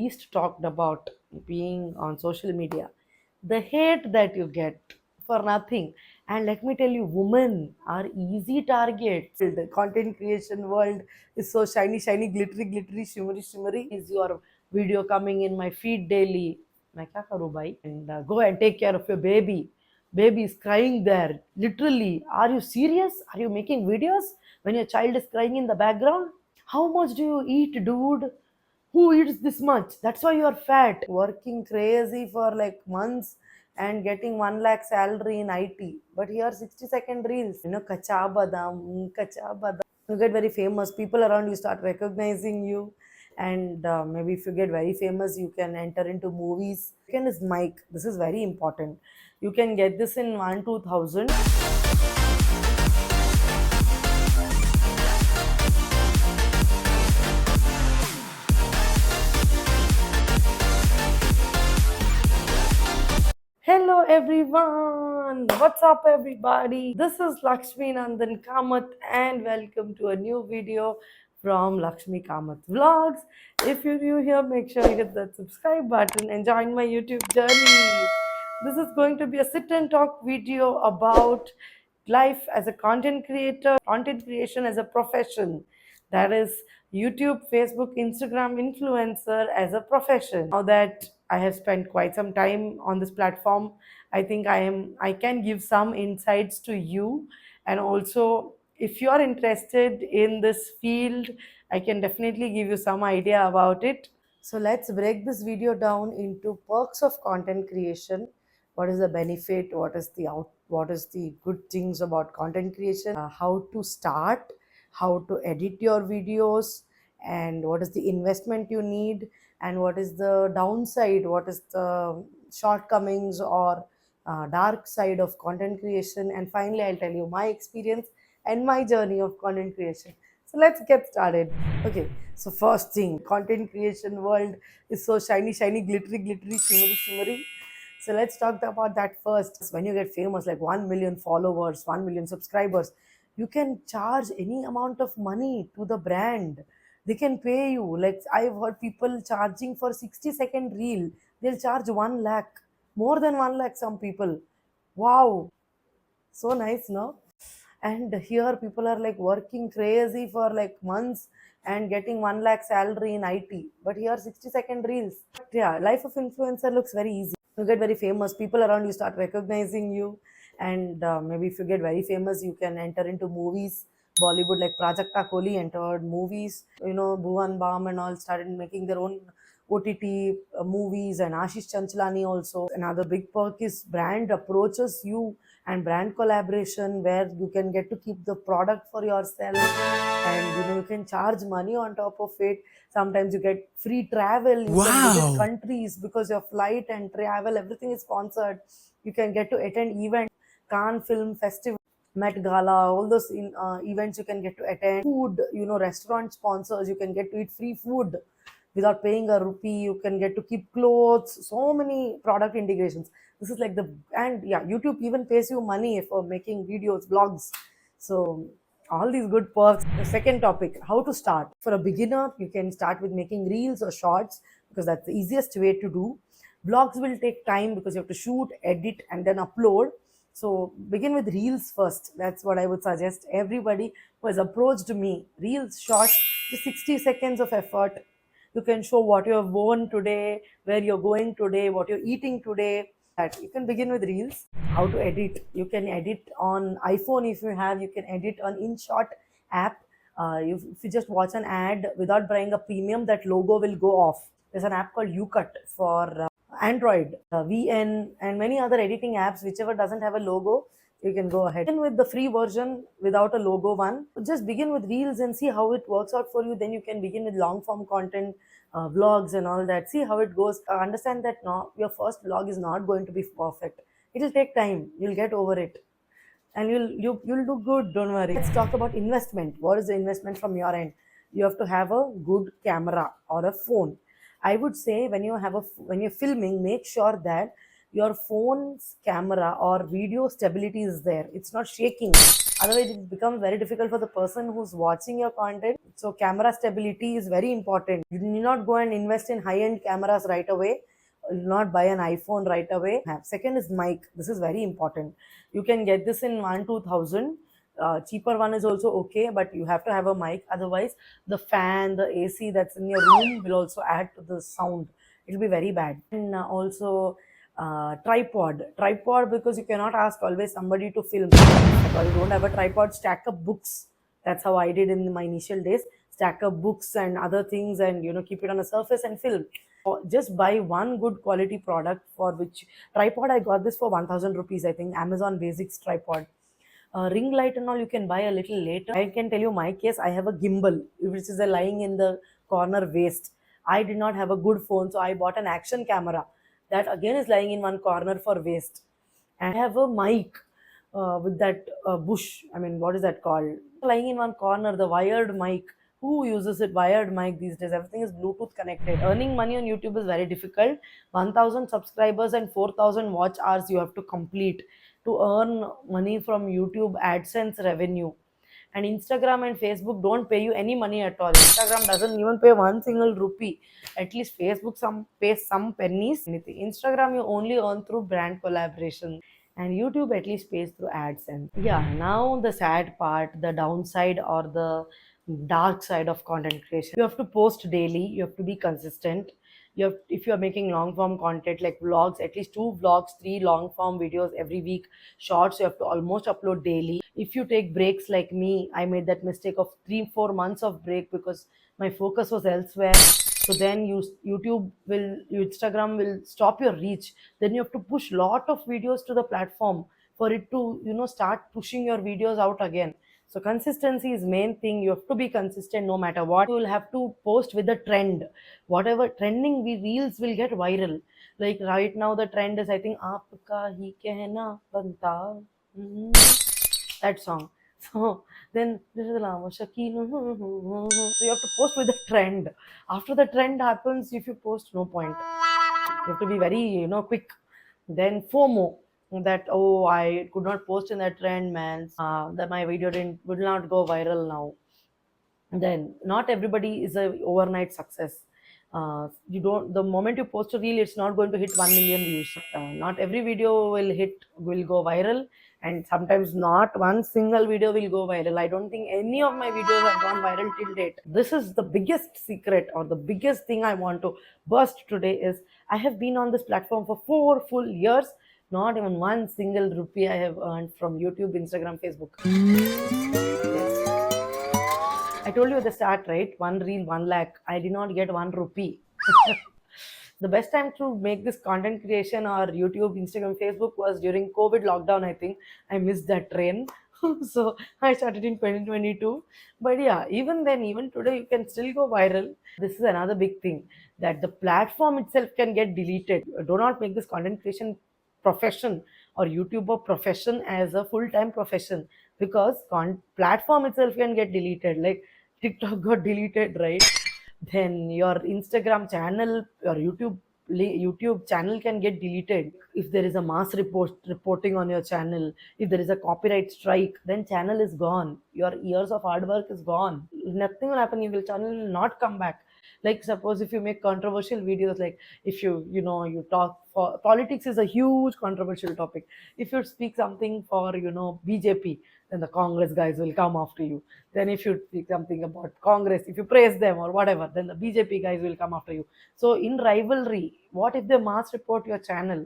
least talked about being on social media. The hate that you get for nothing. And let me tell you, women are easy targets. The content creation world is so shiny, shiny, glittery, glittery, shimmery, shimmery. Is your video coming in my feed daily? मैं क्या करूँ भाई? And go and take care of your baby. Baby is crying there. Literally, are you serious? Are you making videos when your child is crying in the background? How much do you eat, dude? Who eats this much? That's why you're fat. Working crazy for like months and getting 1 lakh salary in IT. But here 60-second reels. Kacha badam, kacha badam. You get very famous. People around you start recognizing you. And maybe if you get very famous, you can enter into movies. Second is mic. This is very important. You can get this in 1 2000. Hello everyone! What's up everybody? This is Lakshmi Nandan Kamath and welcome to a new video from Lakshmi Kamath Vlogs. If you're new here, make sure you hit that subscribe button and join my YouTube journey. This is going to be a sit and talk video about life as a content creator, content creation as a profession. That is YouTube, Facebook, Instagram influencer as a profession. Now that I have spent quite some time on this platform, I can give some insights to you, and also if you are interested in this field, I can definitely give you some idea about it. So let's break this video down into perks of content creation. What is the benefit? What is the good things about content creation? How to start, how to edit your videos, and what is the investment you need, and what is the downside, what is the shortcomings or dark side of content creation, and finally I'll tell you my experience and my journey of content creation. So let's get started. Okay, so first thing, content creation world is so shiny, shiny, glittery, glittery, shimmery, shimmery. So let's talk about that first. When you get famous, like 1 million followers, 1 million subscribers, you can charge any amount of money to the brand. They can pay you. Like I've heard people charging for 60-second reel. They'll charge 1 lakh, more than 1 lakh. Some people. Wow, so nice, no? And here people are like working crazy for like months and getting 1 lakh salary in IT. But here 60-second reels. Yeah, life of influencer looks very easy. You get very famous, people around you start recognizing you, and maybe if you get very famous, you can enter into movies. Bollywood, like Prajakta Kohli entered movies. Bhuvan Bam and all started making their own OTT movies, and Ashish Chanchlani also. Another big perk is brand approaches you and brand collaboration, where you can get to keep the product for yourself, and you can charge money on top of it. Sometimes you get free travel. You can visit countries because your flight and travel, everything is sponsored. You can get to attend events, Cannes Film Festival, Met Gala, all those events you can get to attend. Food, restaurant sponsors, you can get to eat free food without paying a rupee. You can get to keep clothes, so many product integrations. This is like and yeah, YouTube even pays you money for making videos, vlogs. So all these good perks. The second topic, how to start. For a beginner, you can start with making reels or shorts, because that's the easiest way to do. Vlogs will take time because you have to shoot, edit, and then upload. So begin with reels first. That's what I would suggest everybody who has approached me. Reels, shorts, just 60 seconds of effort. You can show what you have worn today, where you're going today, what you're eating today. That you can begin with reels. How to edit? You can edit on iPhone. If you have, you can edit on InShot app. If you just watch an ad without buying a premium, that logo will go off. There's an app called UCut for Android, VN, and many other editing apps. Whichever doesn't have a logo, you can go ahead. Begin with the free version without a logo one. Just begin with reels and see how it works out for you. Then you can begin with long form content, vlogs and all that. See how it goes. Understand that your first vlog is not going to be perfect. It'll take time. You'll get over it, and you'll do good. Don't worry. Let's talk about investment. What is the investment from your end? You have to have a good camera or a phone. I would say when you're filming, make sure that your phone's camera or video stability is there. It's not shaking. Otherwise, it becomes very difficult for the person who's watching your content. So, camera stability is very important. You need not go and invest in high-end cameras right away. You not buy an iPhone right away. Second is mic. This is very important. You can get this in 1-2 thousand. Cheaper one is also okay, but you have to have a mic. Otherwise, the fan, the AC that's in your room will also add to the sound. It will be very bad. And also, tripod, because you cannot ask always somebody to film. If you don't have a tripod, stack up books. That's how I did in my initial days. Stack up books and other things, and keep it on a surface and film. Or just buy one good quality product. For which tripod I got this for 1000 rupees, I think. Amazon Basics tripod. Ring light and all you can buy a little later. I can tell you my case. I have a gimbal which is lying in the corner waste. I did not have a good phone, so I bought an action camera that again is lying in one corner for waste. And I have a mic with that bush. I mean, what is that called? Lying in one corner, the wired mic. Who uses it? Wired mic these days. Everything is Bluetooth connected. Earning money on YouTube is very difficult. 1000 subscribers and 4000 watch hours you have to complete to earn money from YouTube AdSense revenue. And Instagram and Facebook don't pay you any money at all. Instagram doesn't even pay one single rupee. At least Facebook some pays some pennies. Anything. Instagram you only earn through brand collaboration. And YouTube at least pays through AdSense. Yeah, now the sad part, the downside or the dark side of content creation. You have to post daily, you have to be consistent. If you are making long form content like vlogs, at least 2 vlogs, 3 long form videos every week. Shorts you have to almost upload daily. If you take breaks like me, I made that mistake of 3-4 months of break because my focus was elsewhere. So then Instagram will stop your reach. Then you have to push lot of videos to the platform for it to start pushing your videos out again. So consistency is main thing. You have to be consistent no matter what. You will have to post with the trend. Whatever trending reels will get viral. Like right now the trend is, I think, Aapka hi kehna banta. Hmm, that song. So then this is Shakeen. So you have to post with the trend. After the trend happens, if you post, no point. You have to be very quick. Then FOMO, that I could not post in that trend, man. That my video didn't will not go viral now. Then not everybody is a overnight success. You don't The moment you post a reel, it's not going to hit 1 million views. Not every video will go viral, and sometimes not one single video will go viral. I don't think any of my videos have gone viral till date. This is the biggest secret, or the biggest thing I want to burst today is, I have been on this platform for 4 full years. Not even one single rupee I have earned from YouTube, Instagram, Facebook. Yes. I told you at the start, right? One reel, 1 lakh. I did not get 1 rupee. The best time to make this content creation or YouTube, Instagram, Facebook was during COVID lockdown, I think. I missed that train. So I started in 2022. But yeah, even then, even today, you can still go viral. This is another big thing, that the platform itself can get deleted. Do not make this content creation profession or YouTuber profession as a full-time profession, because platform itself can get deleted. Like TikTok got deleted, right? Then your Instagram channel or YouTube channel can get deleted if there is a mass reporting on your channel. If there is a copyright strike, then channel is gone. Your years of hard work is gone. Nothing will happen. Your channel will not come back. Like suppose if you make controversial videos, like if you talk for politics is a huge controversial topic. If you speak something for BJP, then the Congress guys will come after you. Then if you speak something about Congress, if you praise them or whatever, then the BJP guys will come after you. So in rivalry, what if they mass report your channel?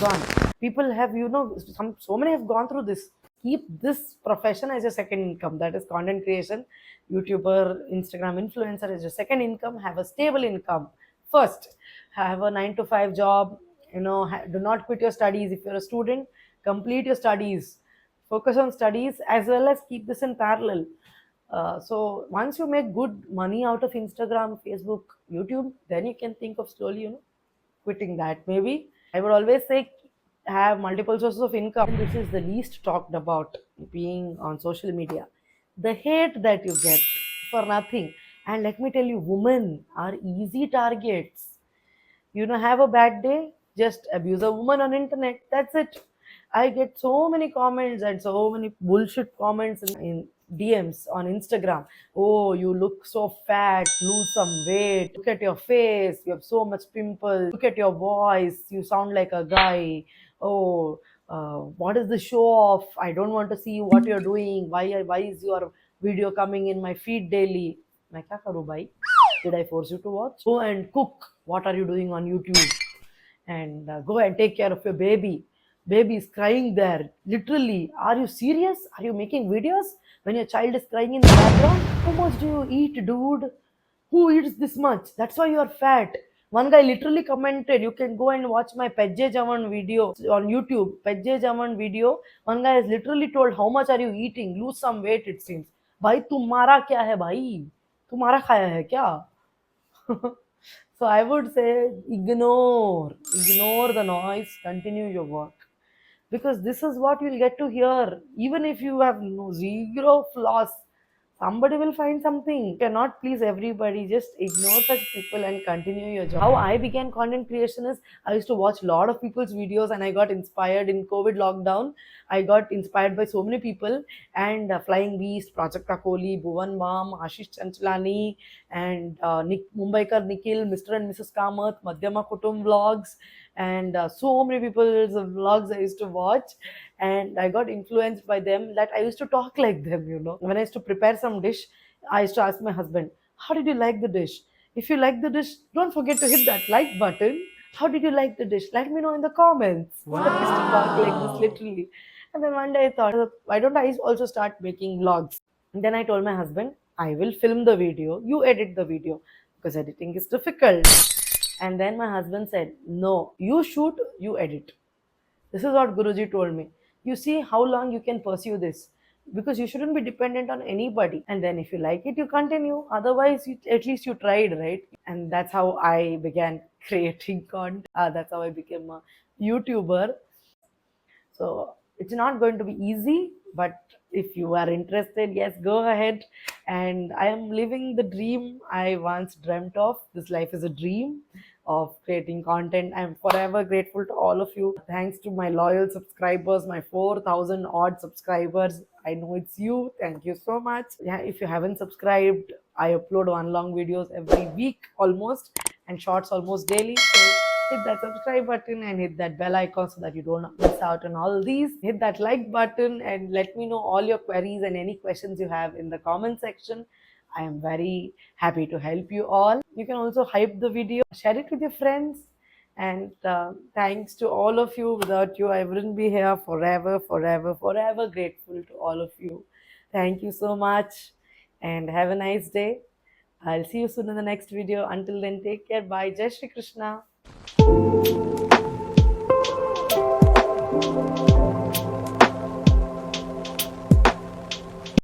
Gone. People have, so many have gone through this. Keep this profession as your second income. That is content creation. YouTuber, Instagram influencer is your second income. Have a stable income. First, have a 9 to 5 job. Do not quit your studies. If you're a student, complete your studies. Focus on studies as well as keep this in parallel. So once you make good money out of Instagram, Facebook, YouTube, then you can think of slowly, quitting that. Maybe I would always say have multiple sources of income. This is the least talked about being on social media. The hate that you get for nothing. And let me tell you, women are easy targets. Have a bad day, just abuse a woman on internet. That's it. I get so many comments and so many bullshit comments in DMs on Instagram. Oh, you look so fat, lose some weight. Look at your face, you have so much pimples. Look at your voice, you sound like a guy. Oh, what is the show off? I don't want to see what you're doing. Why is your video coming in my feed daily? मैं क्या करूँ भाई? Did I force you to watch? Go and cook. What are you doing on YouTube? And go and take care of your baby. Baby is crying there. Literally, are you serious? Are you making videos when your child is crying in the background? How much do you eat, dude? Who eats this much? That's why you are fat. One guy literally commented, you can go and watch my Pejje Jaman video on YouTube. Pejje Jaman video. One guy has literally told, how much are you eating? Lose some weight, it seems. भाई तुम्हारा क्या है भाई? तुम्हारा खाया है क्या? So I would say ignore the noise, continue your work. Because this is what you'll get to hear. Even if you have no zero flaws, somebody will find something. You cannot please everybody. Just ignore such people and continue your job. How I began content creation is I used to watch a lot of people's videos and I got inspired in COVID lockdown. I got inspired by so many people and Flying Beast, Project Kakoli, Bhuvan Mam, Ashish Chanchalani, and Mumbaikar Nikhil, Mr. and Mrs. Kamath, Madhyama Kutum vlogs, and so many people's vlogs I used to watch, and I got influenced by them that I used to talk like them, you know. When I used to prepare some dish, I used to ask my husband, how did you like the dish? If you like the dish, don't forget to hit that like button. How did you like the dish? Let me know in the comments. Wow. I used to talk like this literally. And then one day I thought, why don't I also start making vlogs? And then I told my husband, I will film the video, you edit the video because editing is difficult. And then my husband said, no, you shoot, you edit. This is what Guruji told me. You see how long you can pursue this because you shouldn't be dependent on anybody. And then if you like it, you continue. Otherwise, at least you tried, right? And that's how I began creating content. That's how I became a YouTuber. So it's not going to be easy, but if you are interested, yes, go ahead. And I am living the dream I once dreamt of. This life is a dream of creating content. I'm forever grateful to all of you. Thanks to my loyal subscribers, my 4,000 odd subscribers. I know it's you. Thank you so much. Yeah, if you haven't subscribed, I upload one long videos every week almost and shorts almost daily. So hit that subscribe button and hit that bell icon so that you don't miss out on all these. Hit that like button and let me know all your queries and any questions you have in the comment section. I am very happy to help you all. You can also hype the video, share it with your friends. And thanks to all of you. Without you, I wouldn't be here. Forever, forever, forever grateful to all of you. Thank you so much and have a nice day. I'll see you soon in the next video. Until then, take care. Bye. Jai Shri Krishna.